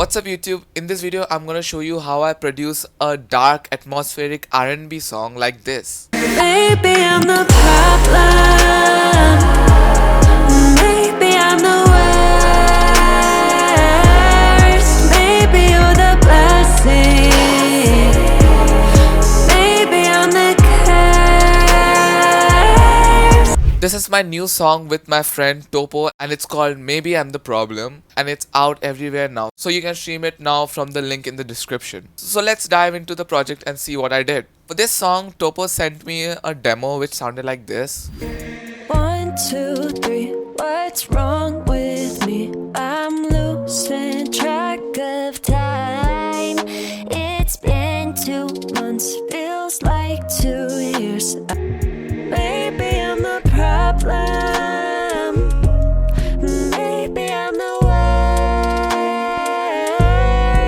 What's up YouTube? In this video I'm gonna show you how I produce a dark atmospheric R&B song like this. Maybe I'm the problem. Maybe I'm the worst. Maybe you're the blessing. Maybe I'm the curse. This is my new song with my friend TOPOH and it's called Maybe I'm the Problem and it's out everywhere now. So you can stream it now from the link in the description. So let's dive into the project and see what I did. For this song, TOPOH sent me a demo which sounded like this. 1, 2, 3. What's wrong with me? I'm losing track of time. It's been 2 months, feels like 2 years. Maybe I'm the problem. Maybe I'm the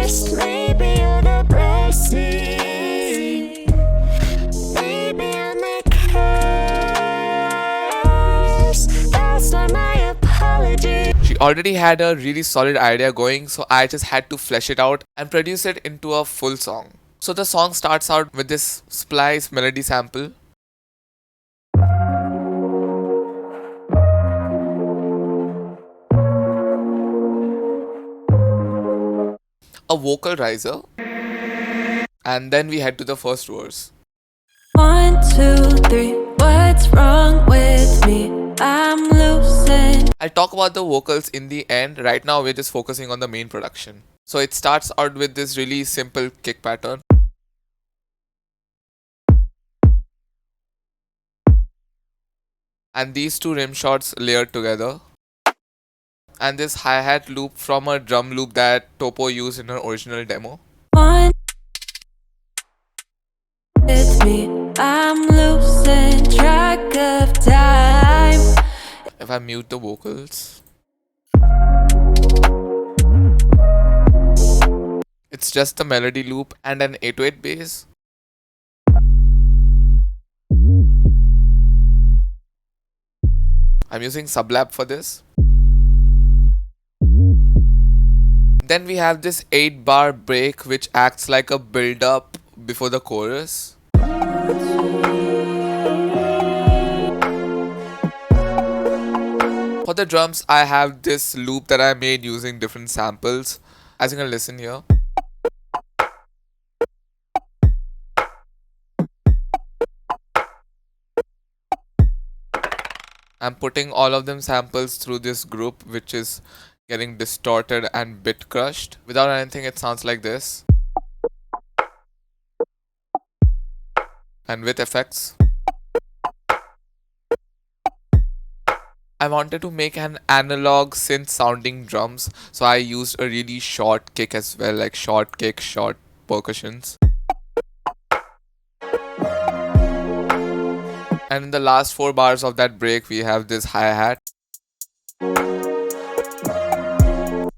worst. Maybe you're the blessing. Maybe I'm the curse. That's not my apology. She already had a really solid idea going, so I just had to flesh it out and produce it into a full song. So the song starts out with this splice melody sample. A vocal riser, and then we head to the first verse. 1, 2, 3. What's wrong with me? I'm losing. I'll talk about the vocals in the end. Right now we're just focusing on the main production. So it starts out with this really simple kick pattern. And these two rim shots layered together. And this hi-hat loop from a drum loop that TOPOH used in her original demo. 1 with me. I'm losing track of time. If I mute the vocals, it's just the melody loop and an 808 bass. I'm using sublab for this. Then we have this 8-bar break which acts like a build-up before the chorus. For the drums, I have this loop that I made using different samples. As you can listen here. I'm putting all of them samples through this group which is getting distorted and bit crushed. Without anything, it sounds like this. And with effects, I wanted to make an analog synth sounding drums, so I used a really short kick as well, like short kick, short percussions. And in the last 4 bars of that break, we have this hi-hat.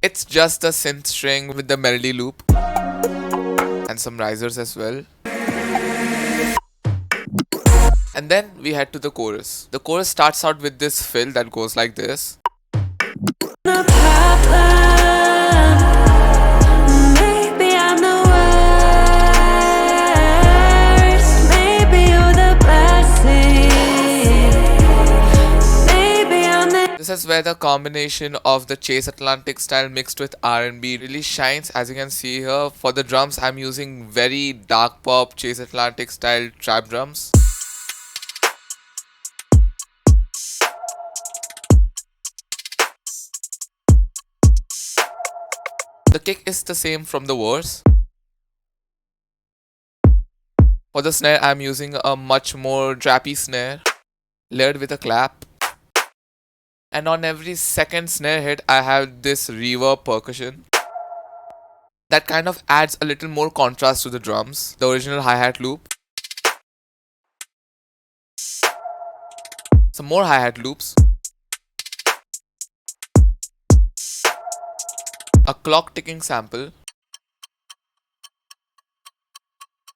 It's just a synth string with the melody loop and some risers as well. And then we head to the chorus. The chorus starts out with this fill that goes like this. The problem. Maybe I'm the worst. Maybe you're the blessing. Maybe I'm the. This is where the combination of the Chase Atlantic style mixed with R&B really shines. As you can see here, for the drums I'm using very dark pop Chase Atlantic style trap drums. The kick is the same from the verse. For the snare, I'm using a much more trappy snare, layered with a clap. And on every second snare hit, I have this reverb percussion that kind of adds a little more contrast to the drums. The original hi-hat loop. Some more hi-hat loops. A clock ticking sample.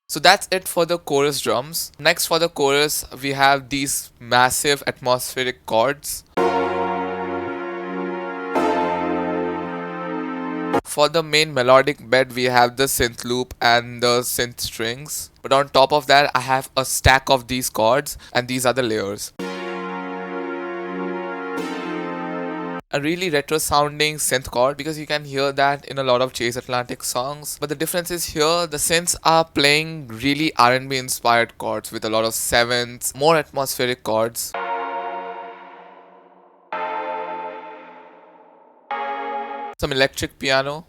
So that's it for the chorus drums. Next, for the chorus, we have these massive atmospheric chords. For the main melodic bed, we have the synth loop and the synth strings. But on top of that, I have a stack of these chords, and these are the layers. A really retro sounding synth chord, because you can hear that in a lot of Chase Atlantic songs. But the difference is here, the synths are playing really R&B inspired chords with a lot of sevenths, more atmospheric chords. Some electric piano.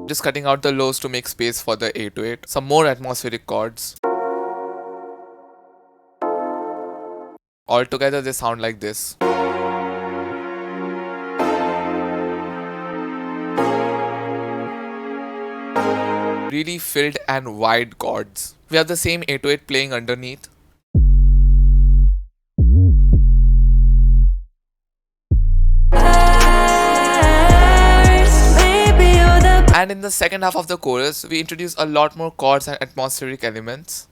Just cutting out the lows to make space for the 808. Some more atmospheric chords. All together they sound like this. Really filled and wide chords. We have the same 808 playing underneath. And in the second half of the chorus, we introduce a lot more chords and atmospheric elements.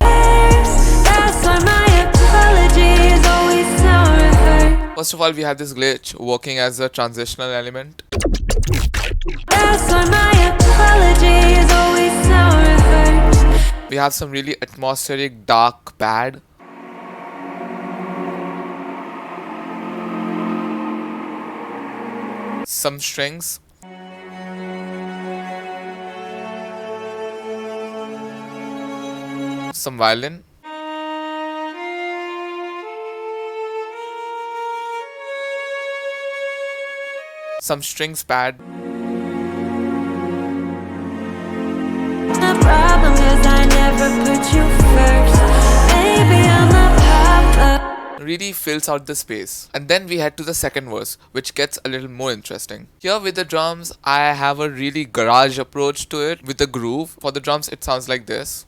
First of all, we have this glitch working as a transitional element. We have some really atmospheric dark pad. Some strings. Some violin. Some strings pad. Really fills out the space. And then we head to the second verse, which gets a little more interesting. Here with the drums, I have a really garage approach to it with the groove. For the drums, it sounds like this.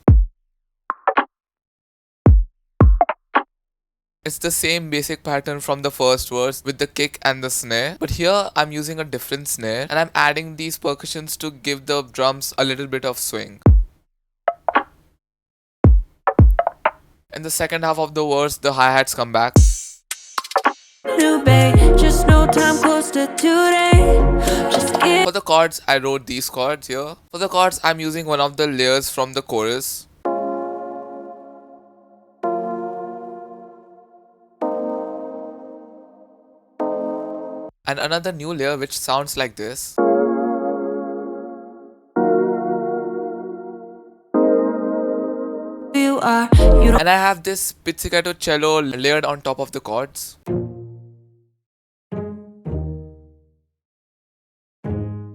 It's the same basic pattern from the first verse with the kick and the snare, but here I'm using a different snare and I'm adding these percussions to give the drums a little bit of swing. In the second half of the verse, the hi-hats come back. For the chords, I wrote these chords here. For the chords, I'm using one of the layers from the chorus. And another new layer which sounds like this. And I have this pizzicato cello layered on top of the chords.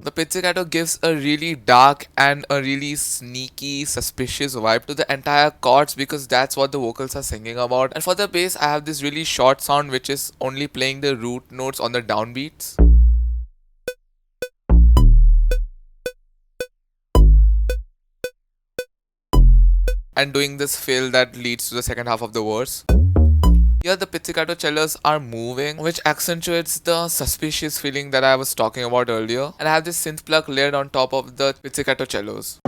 The pizzicato gives a really dark and a really sneaky, suspicious vibe to the entire chords because that's what the vocals are singing about. And for the bass, I have this really short sound which is only playing the root notes on the downbeats. And doing this fill that leads to the second half of the verse. Here the pizzicato cellos are moving, which accentuates the suspicious feeling that I was talking about earlier. And I have this synth plug layered on top of the pizzicato cellos.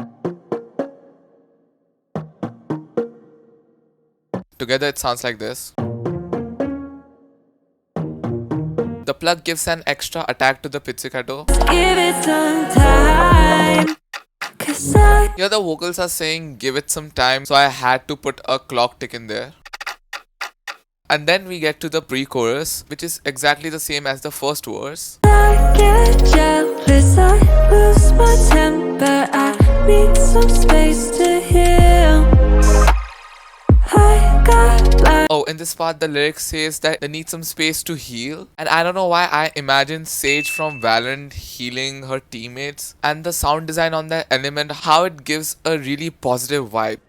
Together it sounds like this. The plug gives an extra attack to the pizzicato. Give it some time. Here the vocals are saying give it some time, so I had to put a clock tick in there. And then we get to the pre-chorus, which is exactly the same as the first verse. I get jealous, I lose my temper, I need some space to heal. Oh, in this part the lyric says that they need some space to heal. And I don't know why I imagine Sage from Valorant healing her teammates. And the sound design on that element, how it gives a really positive vibe.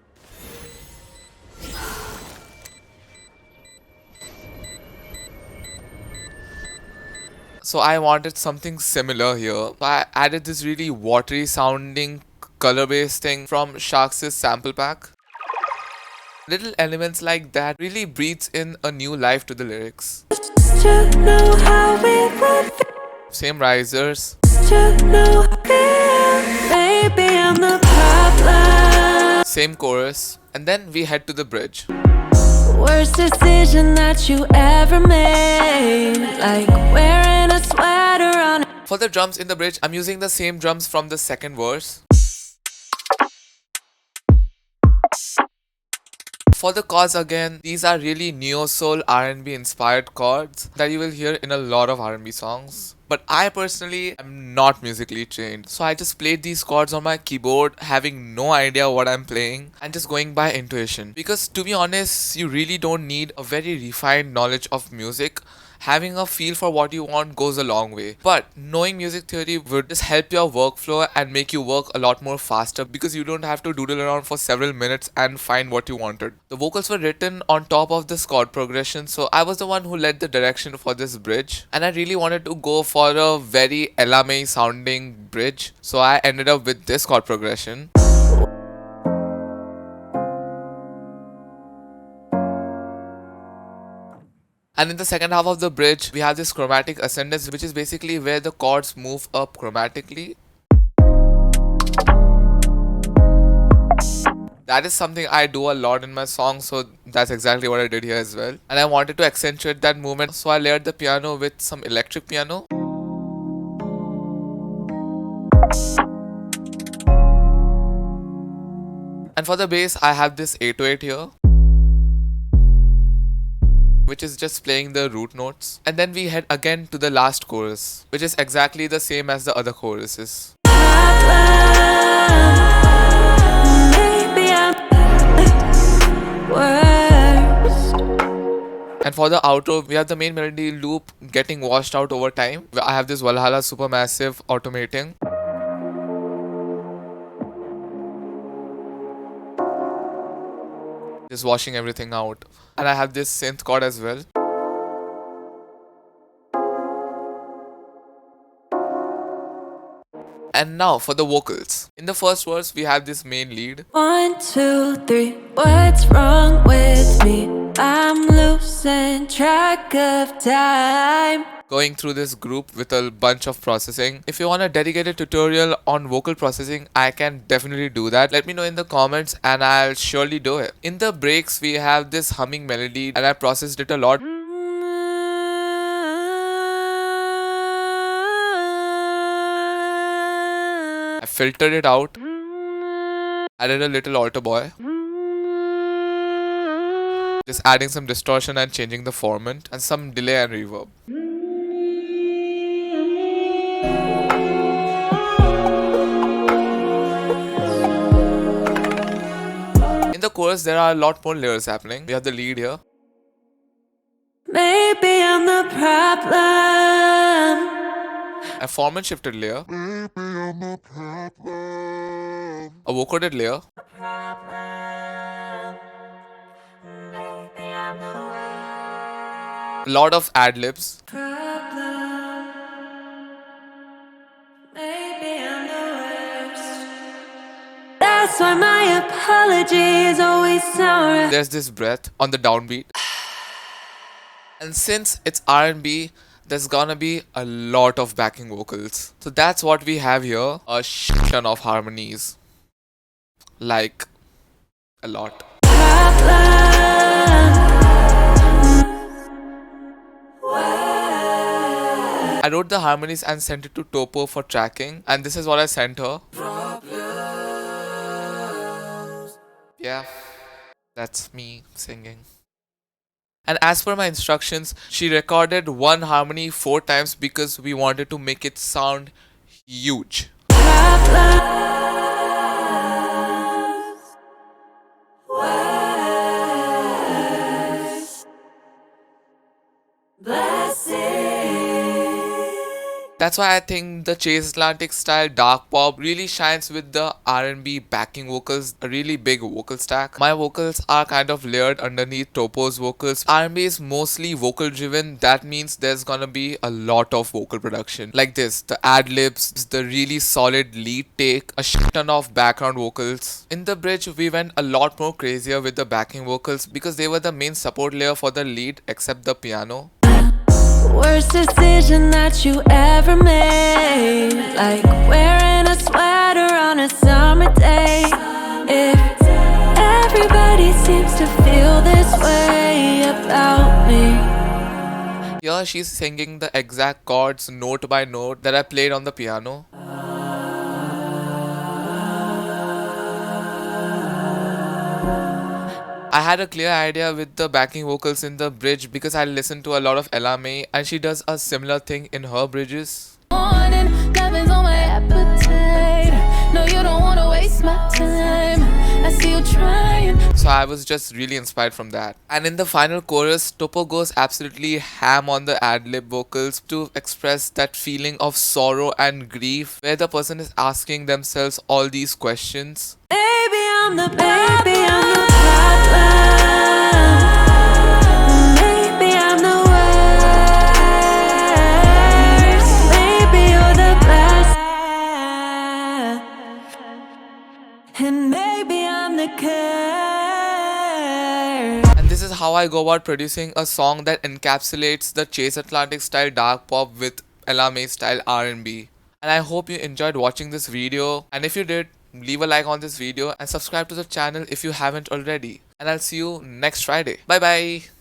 So I wanted something similar here. So I added this really watery sounding color-based thing from Sharks' sample pack. Little elements like that really breathes in a new life to the lyrics. Same risers. Same chorus. And then we head to the bridge. Worst decision that you ever made, like wearing a sweater on For the drums in the bridge, I'm using the same drums from the second verse. For the chords again, these are really neo-soul R&B inspired chords that you will hear in a lot of R&B songs. But I personally am not musically trained, so I just played these chords on my keyboard having no idea what I'm playing and just going by intuition. Because to be honest, you really don't need a very refined knowledge of music. Having a feel for what you want goes a long way. But knowing music theory would just help your workflow and make you work a lot more faster because you don't have to doodle around for several minutes and find what you wanted. The vocals were written on top of this chord progression, so I was the one who led the direction for this bridge. And I really wanted to go for a very LMA sounding bridge, so I ended up with this chord progression. And in the second half of the bridge, we have this chromatic ascendance, which is basically where the chords move up chromatically. That is something I do a lot in my songs, so that's exactly what I did here as well. And I wanted to accentuate that movement, so I layered the piano with some electric piano. And for the bass, I have this 808 here, which is just playing the root notes. And then we head again to the last chorus, which is exactly the same as the other choruses. And for the outro, we have the main melody loop getting washed out over time. I have this Valhalla supermassive automating. Just washing everything out. And I have this synth chord as well. And now for the vocals. In the first verse, we have this main lead. 1, 2, 3, what's wrong with me? I'm losing track of time. Going through this group with a bunch of processing. If you want a dedicated tutorial on vocal processing, I can definitely do that. Let me know in the comments and I'll surely do it. In the breaks, we have this humming melody and I processed it a lot. I filtered it out, added a little alto boy, just adding some distortion and changing the formant, and some delay and reverb. In the chorus, there are a lot more layers happening. We have the lead here. Maybe I'm the problem. A formant shifted layer. A vocoded layer. A lot of ad-libs. That's why my apologies always sound. There's this breath on the downbeat. And since it's R&B, there's gonna be a lot of backing vocals. So that's what we have here. A ton of harmonies. Like, a lot. I wrote the harmonies and sent it to TOPOH for tracking. And this is what I sent her. Yeah, that's me singing. And as per my instructions, she recorded one harmony 4 times because we wanted to make it sound huge. That's why I think the Chase Atlantic style dark pop really shines with the R&B backing vocals, a really big vocal stack. My vocals are kind of layered underneath TOPOH's vocals. R&B is mostly vocal driven, that means there's gonna be a lot of vocal production. Like this, the ad-libs, the really solid lead take, a shit ton of background vocals. In the bridge, we went a lot more crazier with the backing vocals because they were the main support layer for the lead except the piano. Worst decision that you ever made, like wearing a sweater on a summer day. If everybody seems to feel this way about me. Here here she's singing the exact chords note by note that I played on the piano. I had a clear idea with the backing vocals in the bridge because I listened to a lot of Ella May and she does a similar thing in her bridges. Morning, diamonds on my appetite. No, you don't wanna waste my time. I see you trying. So I was just really inspired from that. And in the final chorus, TOPOH goes absolutely ham on the ad-lib vocals to express that feeling of sorrow and grief where the person is asking themselves all these questions. Baby, I'm the baby, I'm the problem. Maybe I'm the worst. Maybe you're the best. And maybe I'm the curse. And this is how I go about producing a song that encapsulates the Chase Atlantic style dark pop with Ella May style R&B. And I hope you enjoyed watching this video, and if you did, leave a like on this video and subscribe to the channel if you haven't already. And I'll see you next Friday. Bye bye.